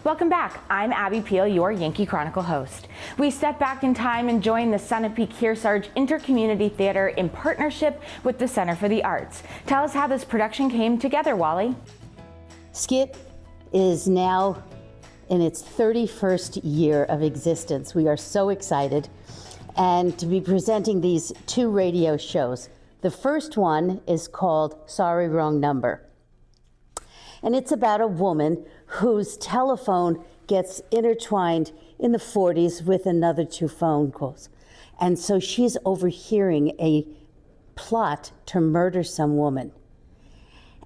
Welcome back. I'm Abby Peel, your Yankee Chronicle host. We step back in time and join the Sunapee Kearsarge Intercommunity Theater in partnership with the Center for the Arts. Tell us how this production came together, Wally. SKIT is now in its 31st year of existence. We are so excited and to be presenting these two radio shows. The first one is called Sorry, Wrong Number. And it's about a woman whose telephone gets intertwined in the 40s with another two phone calls. And so she's overhearing a plot to murder some woman.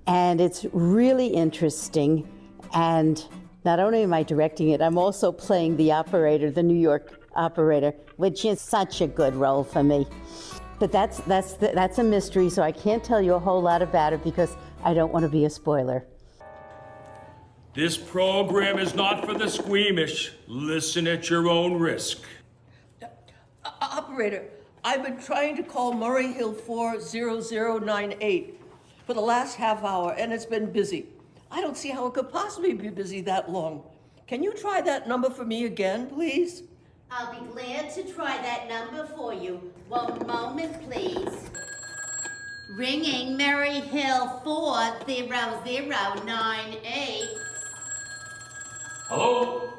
And it's really interesting. And not only am I directing it, I'm also playing the operator, the New York operator, which is such a good role for me. But that's a mystery, so I can't tell you a whole lot about it because I don't want to be a spoiler. This program is not for the squeamish. Listen at your own risk. Operator, I've been trying to call Murray Hill 40098 for the last half hour, and it's been busy. I don't see how it could possibly be busy that long. Can you try that number for me again, please? I'll be glad to try that number for you. 1 moment, please. Ringing Murray Hill 40098. Hello?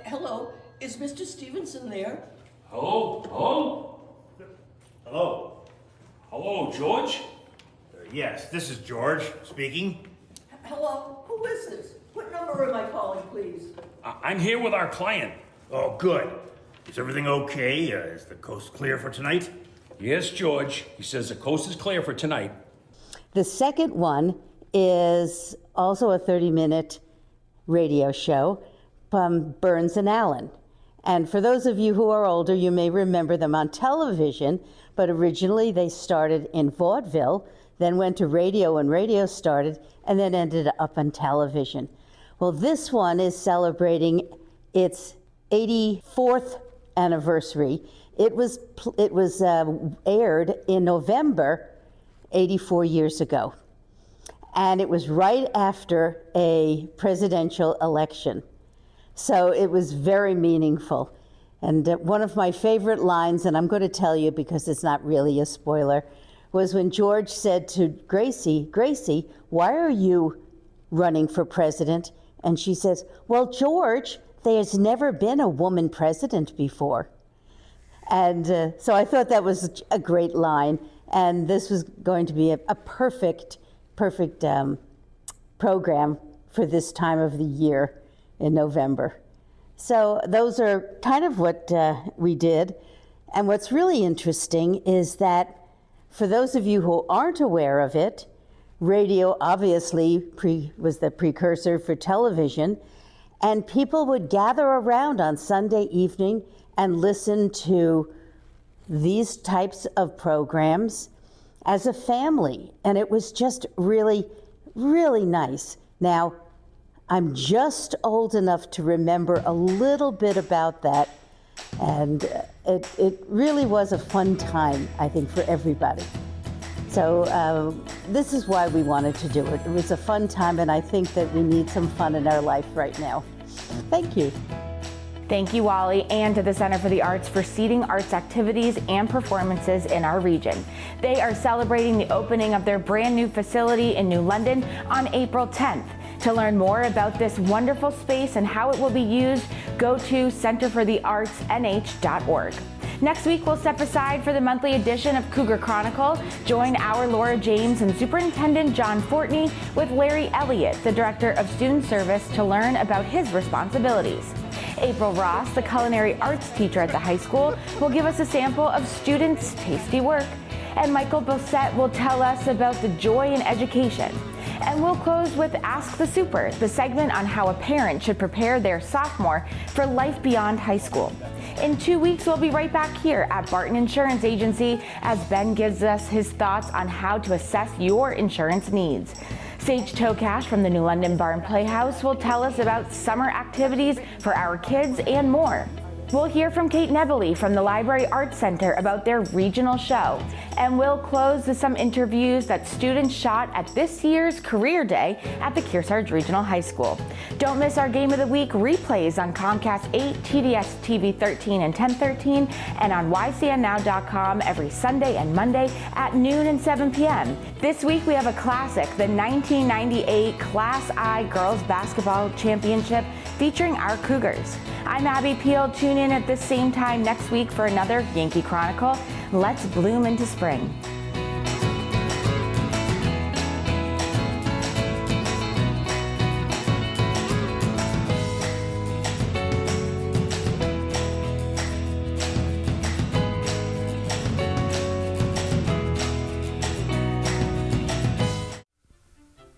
Hello, is Mr. Stevenson there? Hello? Hello? Hello. Hello, George? Yes, this is George speaking. Hello, who is this? What number am I calling, please? I'm here with our client. Oh, good. Is everything okay? Is the coast clear for tonight? Yes, George. He says the coast is clear for tonight. The second one is also a 30-minute radio show from Burns and Allen. And for those of you who are older, you may remember them on television, but originally they started in vaudeville, then went to radio when radio started, and then ended up on television. Well, this one is celebrating its 84th anniversary. It was aired in November 84 years ago. And it was right after a presidential election. So it was very meaningful. And one of my favorite lines, and I'm going to tell you because it's not really a spoiler, was when George said to Gracie, "Gracie, why are you running for president?" And she says, "Well, George, there's never been a woman president before." And so I thought that was a great line. And this was going to be a perfect program for this time of the year in November. So those are kind of what we did. And what's really interesting is that for those of you who aren't aware of it, radio obviously was the precursor for television, and people would gather around on Sunday evening and listen to these types of programs as a family. And it was just really, really nice. Now, I'm just old enough to remember a little bit about that. And it really was a fun time, I think, for everybody. So this is why we wanted to do it. It was a fun time, and I think that we need some fun in our life right now. Thank you. Thank you, Wally, and to the Center for the Arts for seeding arts activities and performances in our region. They are celebrating the opening of their brand new facility in New London on April 10th. To learn more about this wonderful space and how it will be used, go to centerfortheartsnh.org. Next week, we'll step aside for the monthly edition of Cougar Chronicle. Join our Laura James and Superintendent John Fortney with Larry Elliott, the Director of Student Service, to learn about his responsibilities. April Ross, the culinary arts teacher at the high school, will give us a sample of students' tasty work. And Michael Bossett will tell us about the joy in education. And we'll close with Ask the Super, the segment on how a parent should prepare their sophomore for life beyond high school. In 2 weeks, we'll be right back here at Barton Insurance Agency as Ben gives us his thoughts on how to assess your insurance needs. Sage Tokash from the New London Barn Playhouse will tell us about summer activities for our kids and more. We'll hear from Kate Nebely from the Library Arts Center about their regional show. And we'll close with some interviews that students shot at this year's Career Day at the Kearsarge Regional High School. Don't miss our Game of the Week replays on Comcast 8, TDS TV 13 and 1013, and on YCNNow.com every Sunday and Monday at noon and 7 p.m. This week we have a classic, the 1998 Class I Girls Basketball Championship featuring our Cougars. I'm Abby Peel. Tune in at this same time next week for another Yankee Chronicle. Let's bloom into spring.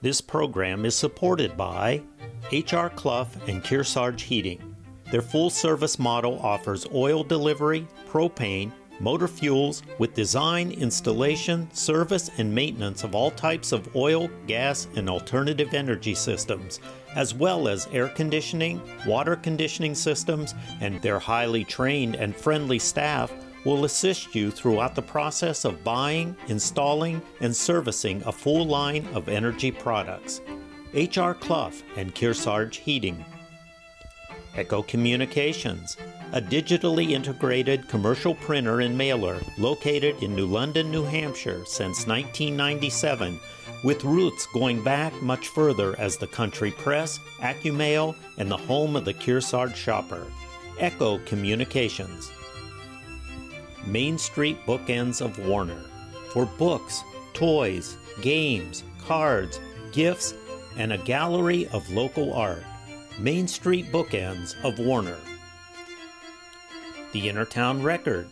This program is supported by H.R. Clough and Kearsarge Heating. Their full-service model offers oil delivery, propane, motor fuels with design, installation, service, and maintenance of all types of oil, gas, and alternative energy systems, as well as air conditioning, water conditioning systems, and their highly trained and friendly staff will assist you throughout the process of buying, installing, and servicing a full line of energy products. H.R. Clough and Kearsarge Heating. Echo Communications, a digitally integrated commercial printer and mailer located in New London, New Hampshire since 1997, with roots going back much further as the country press, AccuMail, and the home of the Kearsarge shopper. Echo Communications. Main Street Bookends of Warner, for books, toys, games, cards, gifts, and a gallery of local art. Main Street Bookends of Warner. The Innertown Record,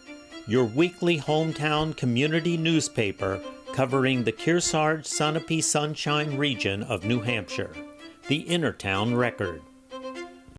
your weekly hometown community newspaper covering the Kearsarge Sunapee Sunshine region of New Hampshire. The Innertown Record.